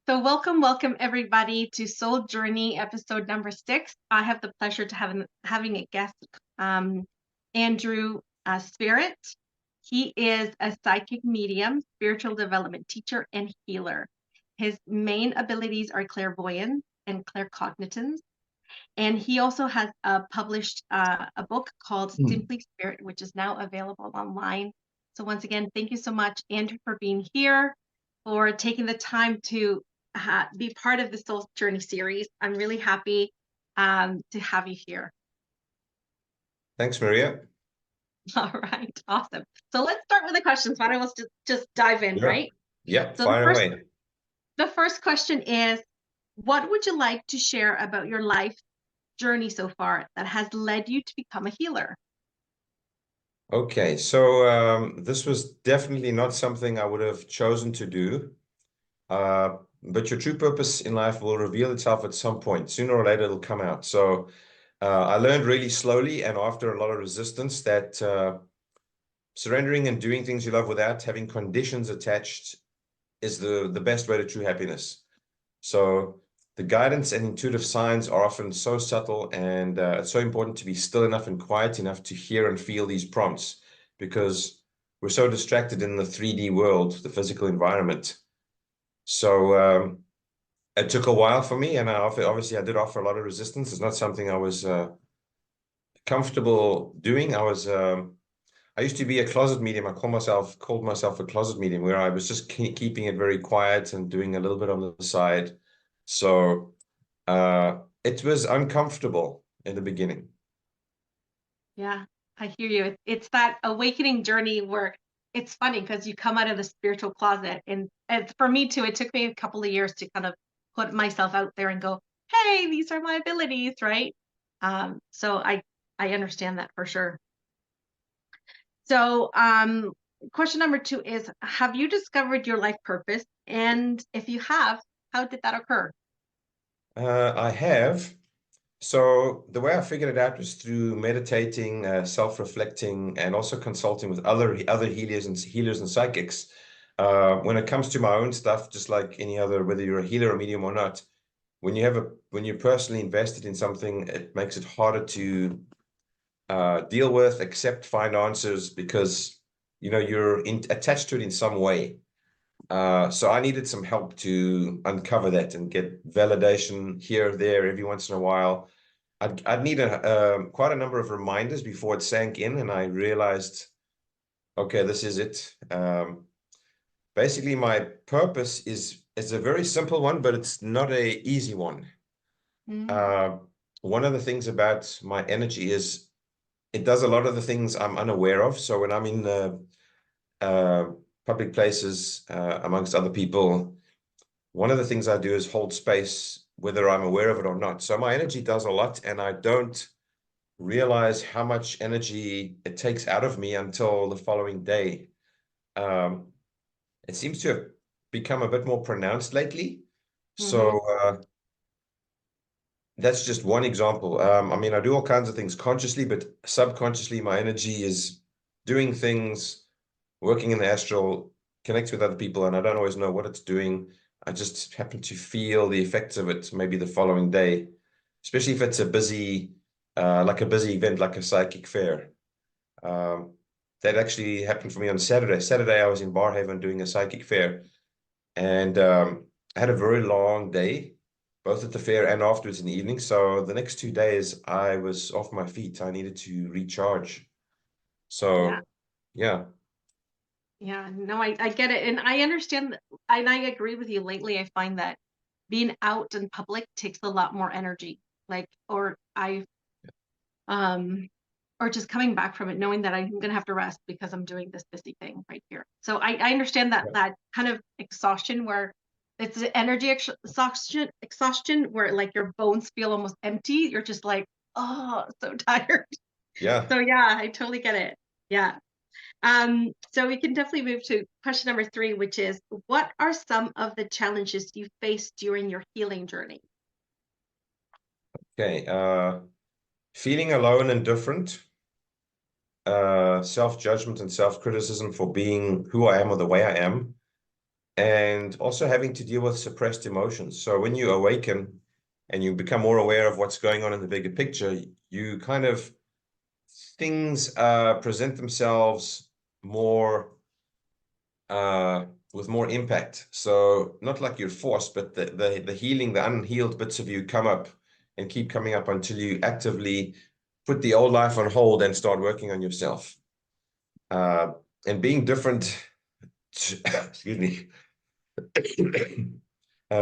So welcome everybody to Soul Journey episode number 6. I have the pleasure to having a guest, Andrew Spirit. He is a psychic medium, spiritual development teacher, and healer. His main abilities are clairvoyance and claircognizance, and he also has published a book called Simply Spirit, which is now available online. So once again, thank you so much, Andrew, for being here, for taking the time to be part of the Soul Journey series. I'm really happy to have you here. Thanks, Maria. All right, awesome. So let's start with the questions. Why don't we just dive in, right? Yeah, So fire away. the first question is, what would you like to share about your life journey so far that has led you to become a healer? Okay, so this was definitely not something I would have chosen to do. But your true purpose in life will reveal itself at some point. Sooner or later, it'll come out. So I learned really slowly and after a lot of resistance that surrendering and doing things you love without having conditions attached is the best way to true happiness. So the guidance and intuitive signs are often so subtle, and it's so important to be still enough and quiet enough to hear and feel these prompts, because we're so distracted in the 3D world, the physical environment. So it took a while for me, and obviously I did offer a lot of resistance. It's not something I was comfortable doing. I used to be a closet medium. I called myself a closet medium, where I was just keeping it very quiet and doing a little bit on the side. So it was uncomfortable in the beginning. Yeah, I hear you. It's that awakening journey where it's funny because you come out of the spiritual closet, and for me too, it took me a couple of years to kind of put myself out there and go, "Hey, these are my abilities," right? So I understand that for sure. So, question number 2 is, have you discovered your life purpose? And if you have, how did that occur? I have. So the way I figured it out was through meditating, self-reflecting, and also consulting with other healers and psychics. When it comes to my own stuff, just like any other, whether you're a healer or medium or not, when you're personally invested in something, it makes it harder to deal with, accept, find answers, because you're attached to it in some way. So I needed some help to uncover that and get validation here, there, every once in a while. I'd need quite a number of reminders before it sank in, and I realized, okay, this is it. Basically, my purpose is a very simple one, but it's not a easy one. One of the things about my energy is it does a lot of the things I'm unaware of. So when I'm in public places amongst other people, one of the things I do is hold space, whether I'm aware of it or not. So my energy does a lot, and I don't realize how much energy it takes out of me until the following day. It seems to have become a bit more pronounced lately. So that's just one example. I mean, I do all kinds of things consciously, but subconsciously, my energy is doing things, working in the astral, connects with other people, and I don't always know what it's doing. I just happen to feel the effects of it maybe the following day, especially if it's a busy event, like a psychic fair. That actually happened for me on Saturday. Saturday, I was in Barhaven doing a psychic fair, and I had a very long day, both at the fair and afterwards in the evening. So the next 2 days, I was off my feet. I needed to recharge. Yeah. So, yeah. Yeah, no, I get it. And I understand, and I agree with you. Lately, I find that being out in public takes a lot more energy. Like, um, or just coming back from it, knowing that I'm going to have to rest because I'm doing this busy thing right here. So I understand that kind of exhaustion where it's the energy exhaustion where like your bones feel almost empty. You're just like, oh, so tired. Yeah. So yeah, I totally get it. Yeah. So we can definitely move to question number 3, which is, what are some of the challenges you faced during your healing journey? Okay. Feeling alone and different, self-judgment and self-criticism for being who I am or the way I am. and also having to deal with suppressed emotions. So when you awaken and you become more aware of what's going on in the bigger picture, you kind of, things present themselves more with more impact. So not like you're forced, but the healing, the unhealed bits of you come up and keep coming up until you actively put the old life on hold and start working on yourself. And being different, excuse me,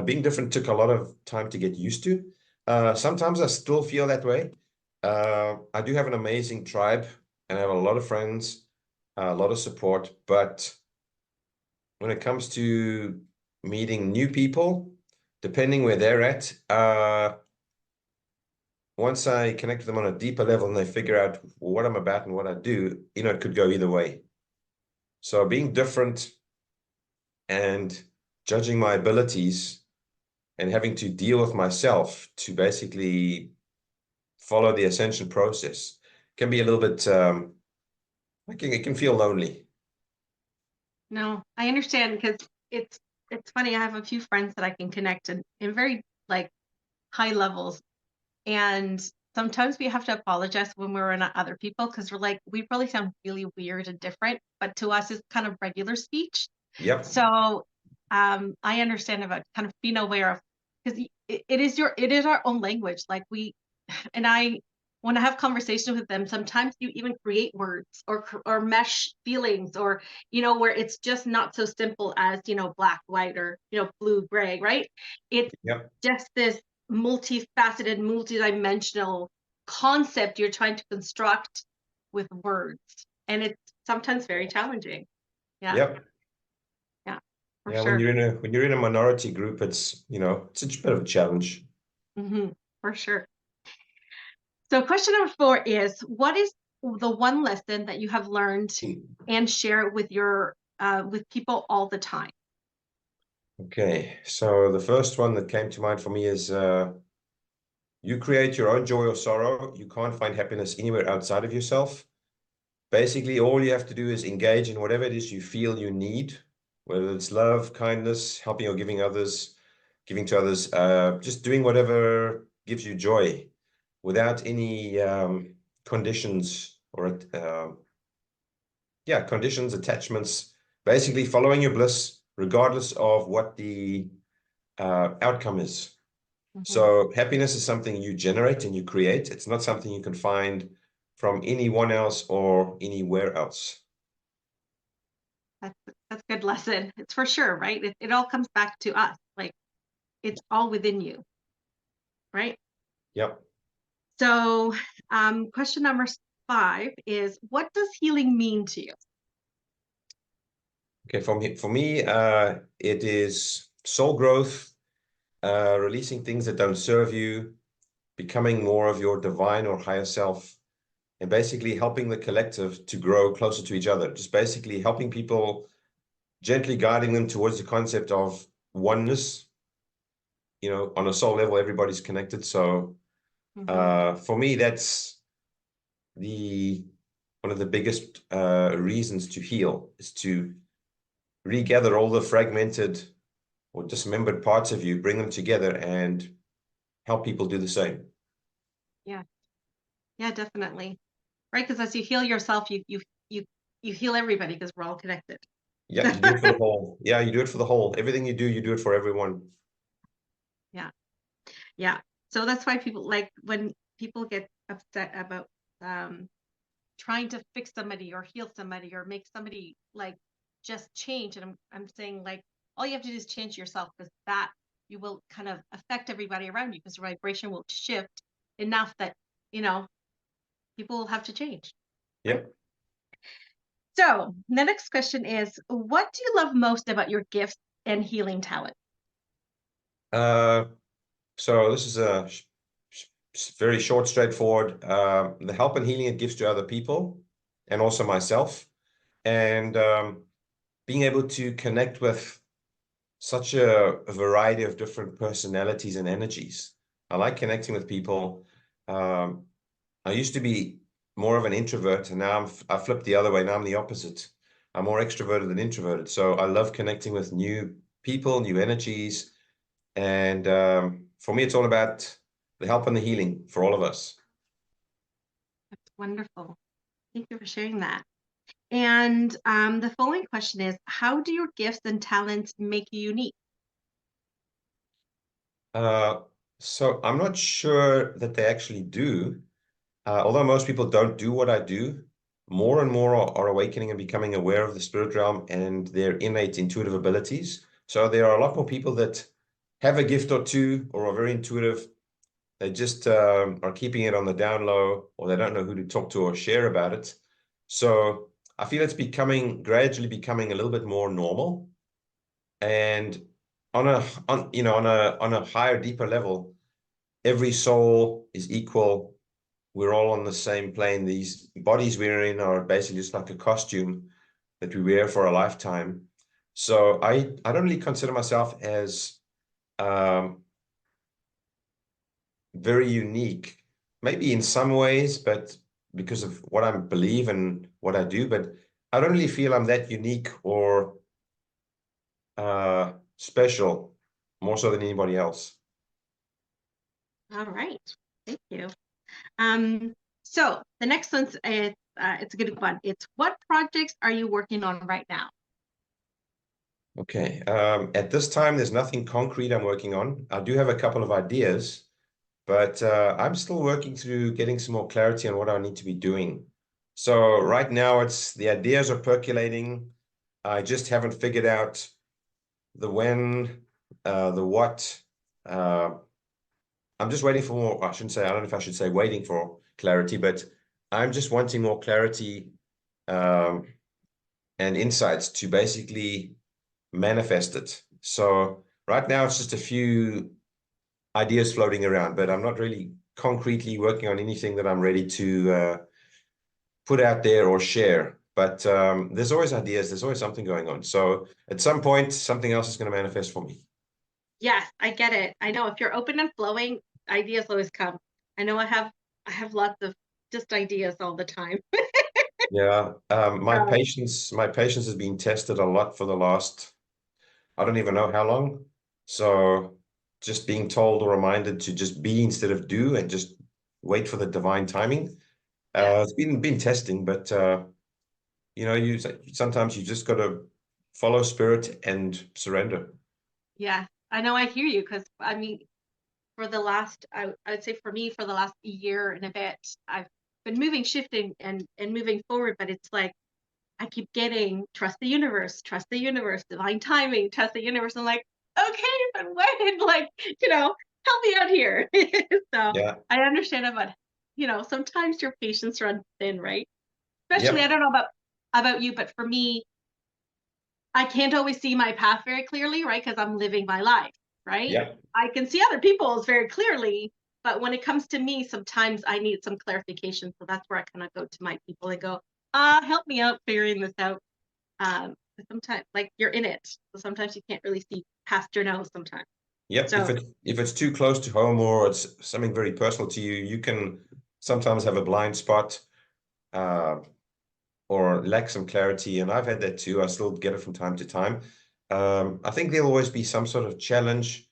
being different took a lot of time to get used to. Sometimes I still feel that way. I do have an amazing tribe and I have a lot of friends, a lot of support, but when it comes to meeting new people, depending where they're at, once I connect with them on a deeper level and they figure out what I'm about and what I do, it could go either way. So being different and judging my abilities and having to deal with myself to basically follow the ascension process can be a little bit, it can feel lonely. No, I understand, because it's funny. I have a few friends that I can connect in very like high levels, and sometimes we have to apologize when we're in other people, because we're like, we probably sound really weird and different, but to us it's kind of regular speech. Yep. So I understand about kind of being aware of, because it is our own language. Like and I, when I have conversations with them, sometimes you even create words or mesh feelings, or where it's just not so simple as black, white, or blue, gray, right? It's Yep. just this multifaceted, multidimensional concept you're trying to construct with words, and it's sometimes very challenging. Yeah. Yep. Yeah, for Yeah, sure. when you're in a minority group, it's it's a bit of a challenge. For sure. So question number 4 is, what is the one lesson that you have learned and share it with your with people all the time? Okay, so the first one that came to mind for me is you create your own joy or sorrow. You can't find happiness anywhere outside of yourself. Basically, all you have to do is engage in whatever it is you feel you need, whether it's love, kindness, helping or giving to others, just doing whatever gives you joy without any conditions or conditions, attachments, basically following your bliss, regardless of what the outcome is. Mhm. So happiness is something you generate and you create. It's not something you can find from anyone else or anywhere else. That's that's a good lesson. It's for sure, right? It all comes back to us. Like, it's all within you, right? Yep. So, question number 5 is, what does healing mean to you? Okay, for me, it is soul growth, releasing things that don't serve you, becoming more of your divine or higher self, and basically helping the collective to grow closer to each other. Just basically helping people, gently guiding them towards the concept of oneness. On a soul level, everybody's connected. So Mhm. for me, that's the one of the biggest reasons to heal, is to regather all the fragmented or dismembered parts of you, bring them together and help people do the same. Yeah. Yeah, definitely. Right? Because as you heal yourself, you you heal everybody, because we're all connected. Yeah, you do it for the whole. Yeah, you do it for the whole. Everything you do it for everyone. Yeah. Yeah. So that's why people, like, when people get upset about um trying to fix somebody or heal somebody or make somebody like just change, and I'm saying, like, all you have to do is change yourself, because that you will kind of affect everybody around you, because the vibration will shift enough that you know people will have to change, right? Yep. So the next question is, what do you love most about your gifts and healing talent? Uh, so this is a very short, straightforward. The help and healing it gives to other people and also myself, and being able to connect with such a variety of different personalities and energies. I like connecting with people. Um, I used to be more of an introvert, and now I flipped the other way. Now I'm the opposite. I'm more extroverted than introverted. So I love connecting with new people, new energies. And for me, it's all about the help and the healing for all of us. That's wonderful. Thank you for sharing that. And the following question is, how do your gifts and talents make you unique? So I'm not sure that they actually do. Although most people don't do what I do, more and more are awakening and becoming aware of the spirit realm and their innate intuitive abilities. So there are a lot more people that have a gift or two or are very intuitive. They just are keeping it on the down low, or they don't know who to talk to or share about it. So I feel it's gradually becoming a little bit more normal. And on a higher, deeper level, every soul is equal. We're all on the same plane. These bodies we're in are basically just like a costume that we wear for a lifetime. So I don't really consider myself as very unique, maybe in some ways, but because of what I believe and what I do, but I don't really feel I'm that unique or special, more so than anybody else. All right. Thank you. So the next one's it's a good one. It's what projects are you working on right now? Okay. At this time, there's nothing concrete I'm working on. I do have a couple of ideas, but I'm still working through getting some more clarity on what I need to be doing. So right now, it's the ideas are percolating. I just haven't figured out the when, the what. I'm just waiting for more. I don't know if I should say waiting for clarity, but I'm just wanting more clarity um, and insights to basically manifest it. So right now it's just a few ideas floating around, but I'm not really concretely working on anything that I'm ready to put out there or share. But there's always ideas, there's always something going on. So at some point, something else is going to manifest for me. Yes, I get it. I know if you're open and flowing, ideas always come. I know I have lots of just ideas all the time. Yeah, my So patience has been tested a lot for the last, I don't even know how long. So just being told or reminded to just be instead of do and just wait for the divine timing. yeah, It's been testing, but you sometimes you just got to follow spirit and surrender. yeah. I know I hear you because I mean for the last I would say for me for the last year and a bit, I've been moving, shifting and moving forward, but it's like I keep getting trust the universe, divine timing, trust the universe. I'm like, okay, but when? Like, help me out here. So Yeah, I understand about, sometimes your patience runs thin, right? Especially, I yep, don't know about you, but for me, I can't always see my path very clearly, right? Because I'm living my life, right? yep, I can see other people's very clearly, but when it comes to me, sometimes I need some clarification. So that's where I kind of go to my people and go, help me out figuring this out. Sometimes, like you're in it, so sometimes you can't really see past your nose sometimes. yep. If So it's too close to home or it's something very personal to you, you can sometimes have a blind spot uh, or lack some clarity. And I've had that too. I still get it from time to time. I think there'll always be some sort of challenge,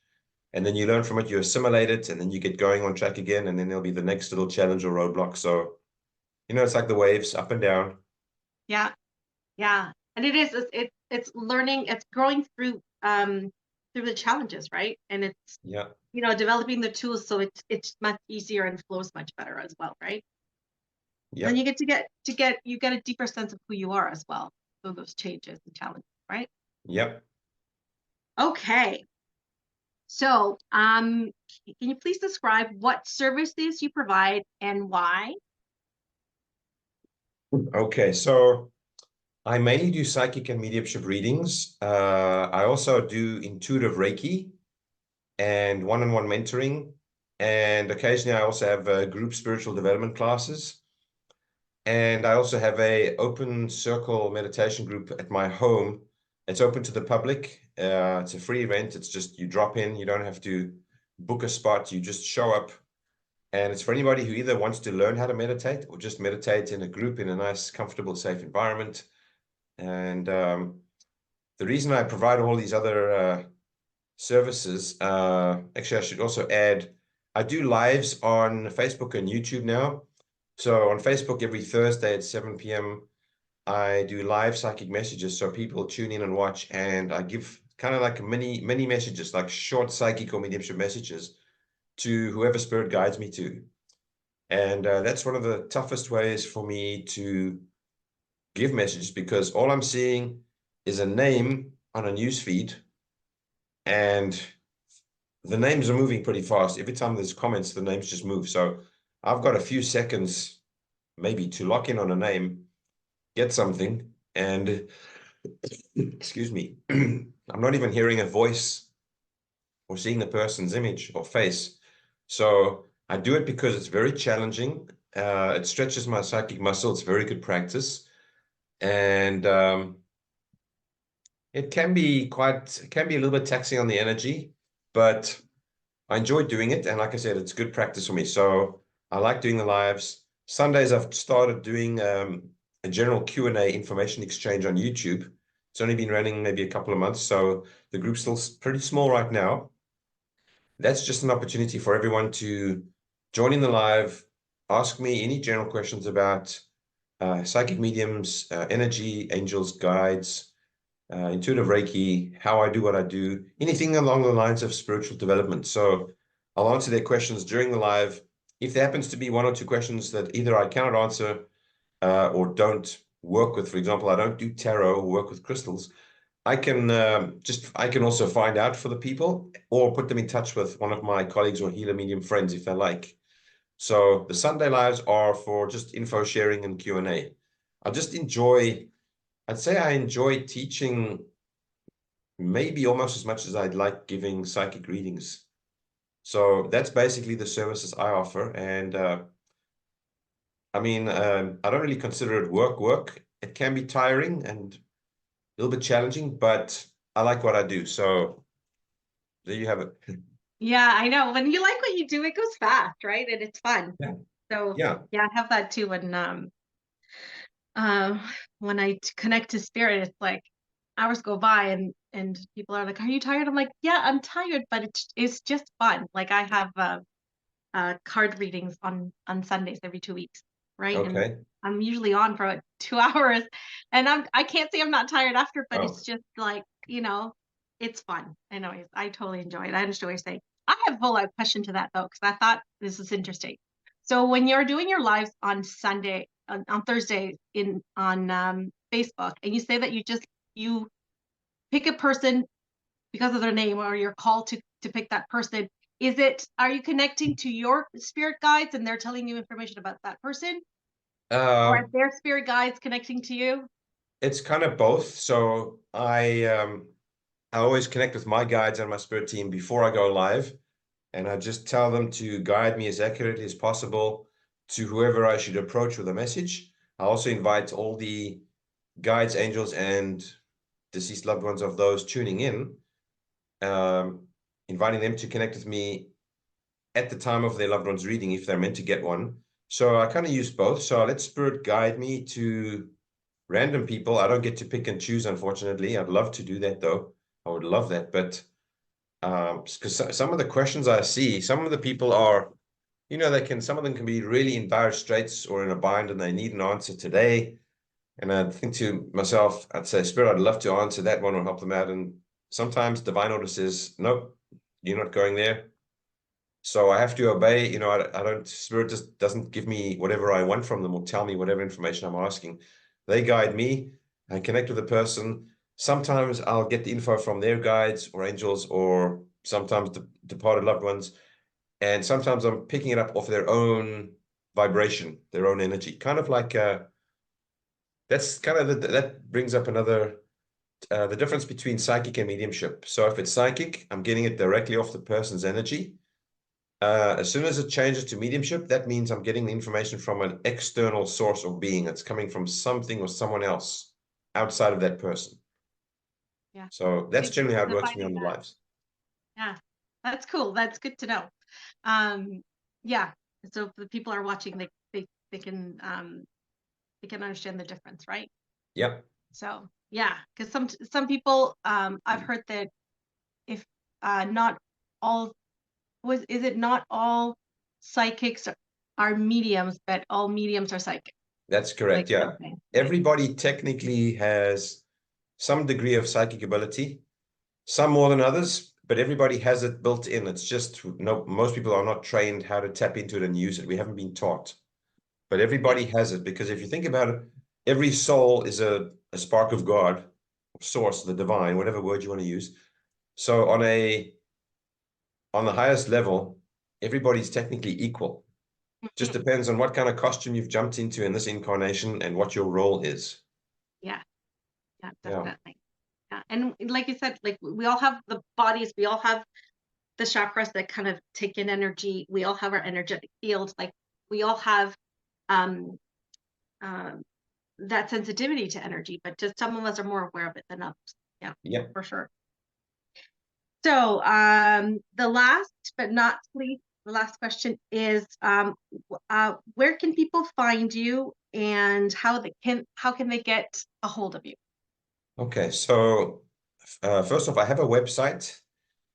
and then you learn from it, you assimilate it, and then you get going on track again, and then there'll be the next little challenge or roadblock. So, it's like the waves up and down. yeah, yeah, and it's learning, it's growing through the challenges, right? And it's Yeah, developing the tools so it's much easier and flows much better as well, right? And then yep, you get a deeper sense of who you are as well. So those changes and challenges, right? yep. Okay. So, can you please describe what services you provide and why? Okay, so I mainly do psychic and mediumship readings. I also do intuitive Reiki and one-on-one mentoring. And occasionally I also have group spiritual development classes. And I also have a open circle meditation group at my home. It's open to the public. It's a free event. It's just you drop in. You don't have to book a spot. You just show up. And it's for anybody who either wants to learn how to meditate or just meditate in a group in a nice, comfortable, safe environment. And the reason I provide all these other services, actually, I should also add, I do lives on Facebook and YouTube now. So on Facebook, every Thursday at 7 p.m., I do live psychic messages. So people tune in and watch, and I give kind of like mini messages, like short psychic or mediumship messages to whoever spirit guides me to. And that's one of the toughest ways for me to give messages, because all I'm seeing is a name on a news feed, and the names are moving pretty fast. Every time there's comments, the names just move. So I've got a few seconds maybe to lock in on a name, get something, and excuse me, I'm not even hearing a voice or seeing the person's image or face. So I do it because it's very challenging. It stretches my psychic muscle. It's very good practice. And it can be a little bit taxing on the energy, but I enjoy doing it. And like I said, it's good practice for me. So I like doing the lives. Sundays, I've started doing a general Q&A information exchange on YouTube. It's only been running maybe a couple of months, so the group's still pretty small right now. That's just an opportunity for everyone to join in the live, ask me any general questions about psychic mediums, energy, angels, guides, intuitive Reiki, how I do what I do, anything along the lines of spiritual development. So I'll answer their questions during the live. If there happens to be one or two questions that either I cannot answer or don't work with, for example, I don't do tarot or work with crystals, I can also find out for the people or put them in touch with one of my colleagues or healer medium friends if they like. So the Sunday lives are for just info sharing and Q&A. I'd say I enjoy teaching maybe almost as much as I'd like giving psychic readings. So that's basically the services I offer. And I mean, I don't really consider it work. It can be tiring and a little bit challenging, but I like what I do. So there you have it. Yeah, I know. When you like what you do, it goes fast, right? And it's fun. Yeah. So Yeah. yeah, I have that too. Um, when connect to spirit, it's like hours go by and people are like, "Are you tired?" I'm like, "Yeah, I'm tired, but it's just fun." Like I have card readings on Sundays every 2 weeks, right? And Okay. I'm usually on for like 2 hours, and I can't say I'm not tired after, but Oh, it's just like it's fun. Anyways, I totally enjoy it. I understand what you're saying. I have a follow-up question to that though, because I thought this is interesting. So when you're doing your lives on Sunday, on Thursday on Facebook, and you say that you pick a person because of their name or you're called to pick that person, are you connecting to your spirit guides and they're telling you information about that person, or are um, their spirit guides connecting to you? it's kind of both. So I always connect with my guides and my spirit team before I go live, and I just tell them to guide me as accurately as possible to whoever I should approach with a message. I also invite all the guides, angels, and deceased loved ones of those tuning in, um, inviting them to connect with me at the time of their loved one's reading if they're meant to get one. So I kind of use both. So I let spirit guide me to random people. I don't get to pick and choose, unfortunately. I'd love to do that though. I would love that. But because some of the questions I see, some of the people are, some of them can be really in dire straits or in a bind and they need an answer today. And I'd think to myself, I'd say, Spirit, I'd love to answer that one or help them out. And sometimes divine order says, nope, you're not going there. So I have to obey. I don't, Spirit just doesn't give me whatever I want from them or tell me whatever information I'm asking. They guide me. I connect with the person. Sometimes I'll get the info from their guides or angels, or sometimes departed loved ones. And sometimes I'm picking it up off their own vibration, their own energy. Kind of like that's kind of that brings up the difference between psychic and mediumship. So if it's psychic, I'm getting it directly off the person's energy. As soon as it changes to mediumship, that means I'm getting the information from an external source or being. It's coming from something or someone else outside of that person. Yeah, So that's thank you generally how for it works for me defining on the that. lives. Yeah, that's cool. That's good to know. Um, yeah. So if the people are watching, they can understand the difference, right? Yep. So Yeah, because some people, I've heard that if not all is it not all psychics are mediums, but all mediums are psychic, That's like correct. Yeah. something, right? Everybody technically has some degree of psychic ability, some more than others, but everybody has it built in. It's just no, most people are not trained how to tap into it and use it. We haven't been taught, but Yeah. everybody has it because if you think about it, every soul is a spark of God, source, the divine, whatever word you want to use. So on the highest level, everybody's technically equal. Just Mhm. depends on what kind of costume you've jumped into in this incarnation and what your role is. Yeah, yeah, Yeah. definitely. Yeah. And like you said, like we all have the bodies, we all have the chakras that kind of take in energy. We all have our energetic fields. Like we all have um um that sensitivity to energy, but just some of us are more aware of it than others. Yeah, Yeah. for sure. So, the last but not least, the last question is, where can people find you, and how can they get a hold of you? Okay. So first off, I have a website,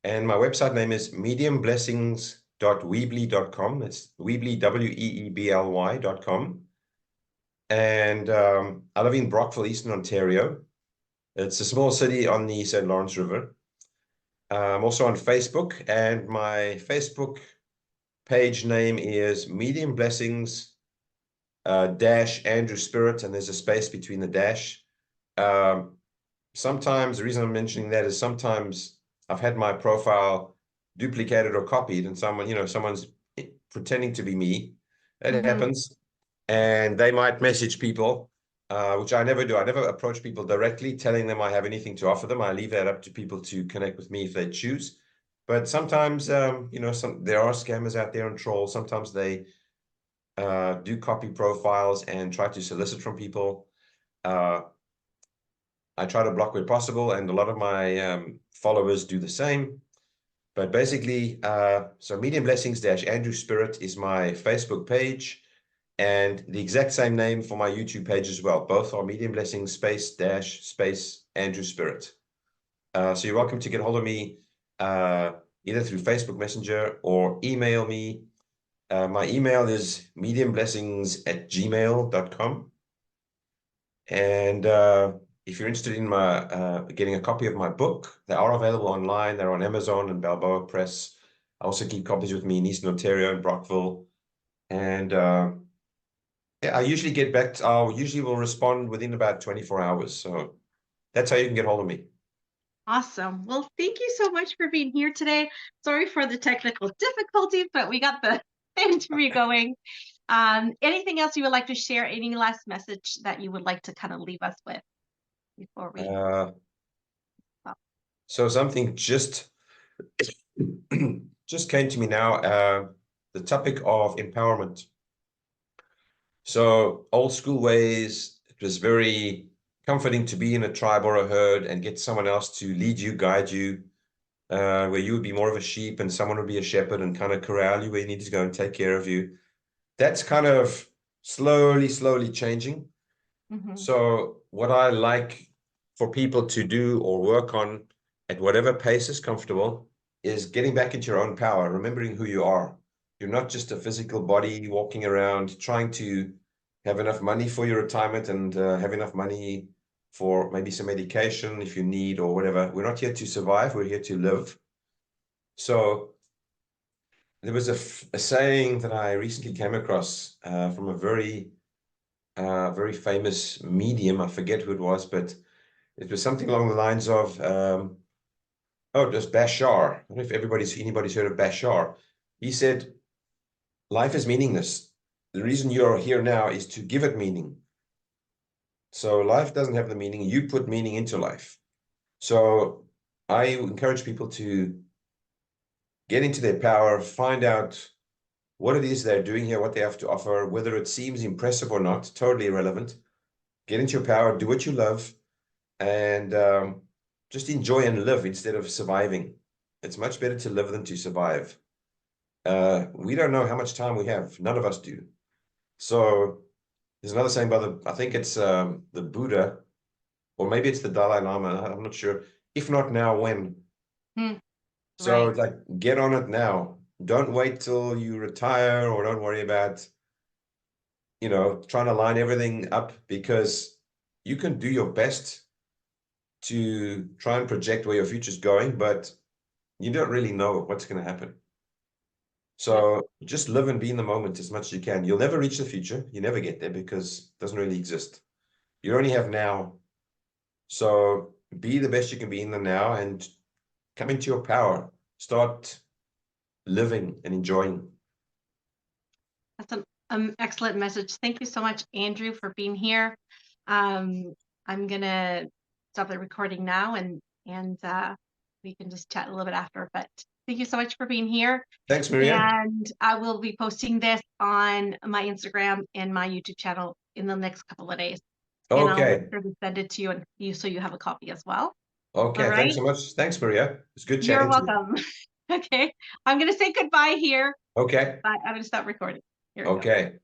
and my website name is mediumblessings.weebly.com. It's Weebly, WEEBLY.com. And I live in Brockville, Eastern Ontario. It's a small city on the St. Lawrence River. I'm also on Facebook, and my Facebook page name is Medium Blessings dash Andrew Spirit, and there's a space between the dash. Um, Sometimes the reason I'm mentioning that is sometimes I've had my profile duplicated or copied, and someone's pretending to be me. It Hmm. happens, and they might message people, which I never do. I never approach people directly telling them I have anything to offer them. I leave that up to people to connect with me if they choose. But sometimes, there are scammers out there and trolls. Sometimes they do copy profiles and try to solicit from people. Uh, I try to block where possible, and a lot of my followers do the same. But basically, so Medium Blessings dash Andrew Spirit is my Facebook page, and the exact same name for my YouTube page as well. Both are Medium Blessings space Andrew Spirit. So you're welcome to get hold of me either through Facebook Messenger or email me. My email is mediumblessings@gmail.com. And if you're interested in my getting a copy of my book, they are available online. They're on Amazon and Balboa Press. I also keep copies with me in Eastern Ontario and Brockville. And yeah, I usually will respond within about 24 hours. So that's how you can get hold of me. Awesome. Well, thank you so much for being here today. Sorry for the technical difficulties, but we got the interview going. Anything else you would like to share? Any last message that you would like to kind of leave us with before we Uh, stop? so something just came to me now. The topic of empowerment. So old school ways, it was very comforting to be in a tribe or a herd and get someone else to lead you, guide you, where you would be more of a sheep and someone would be a shepherd and kind of corral you where you need to go and take care of you. That's kind of slowly changing. Hmm. So what I like for people to do or work on at whatever pace is comfortable is getting back into your own power, remembering who you are. You're not just a physical body walking around trying to have enough money for your retirement and have enough money for maybe some medication if you need or whatever. We're not here to survive, we're here to live. So there was a saying that I recently came across from a very famous medium. I forget who it was, but it was something along the lines of, it was Bashar. I don't know if anybody's heard of Bashar. He said, life is meaningless. The reason you're here now is to give it meaning. So life doesn't have the meaning. You put meaning into life. So I encourage people to get into their power, find out what it is they're doing here, what they have to offer, whether it seems impressive or not, totally irrelevant. Get into your power, do what you love, and just enjoy and live instead of surviving. It's much better to live than to survive. We don't know how much time we have. None of us do. So there's another saying by I think it's the Buddha. Or maybe it's the Dalai Lama. I'm not sure. If not now, when? So Right. it's like, get on it now. Don't wait till you retire, or don't worry about, trying to line everything up, because you can do your best to try and project where your future's going, but you don't really know what's going to happen. Yep. So just live and be in the moment as much as you can. You'll never reach the future. You never get there because it doesn't really exist. You only have now. So be the best you can be in the now and come into your power. Start living and enjoying. That's an excellent message. Thank you so much, Andrew, for being here. I'm gonna stop the recording now, and we can just chat a little bit after. But thank you so much for being here. Thanks, Maria. And I will be posting this on my Instagram and my YouTube channel in the next couple of days. And I'll make Okay. sure to send it to you, and so you have a copy as well. All Okay. Thanks right. so much. Thanks, Maria. It's good You're chatting to you. welcome. Okay. I'm gonna say goodbye here, Okay. but I'm gonna stop recording. Here we go. Okay.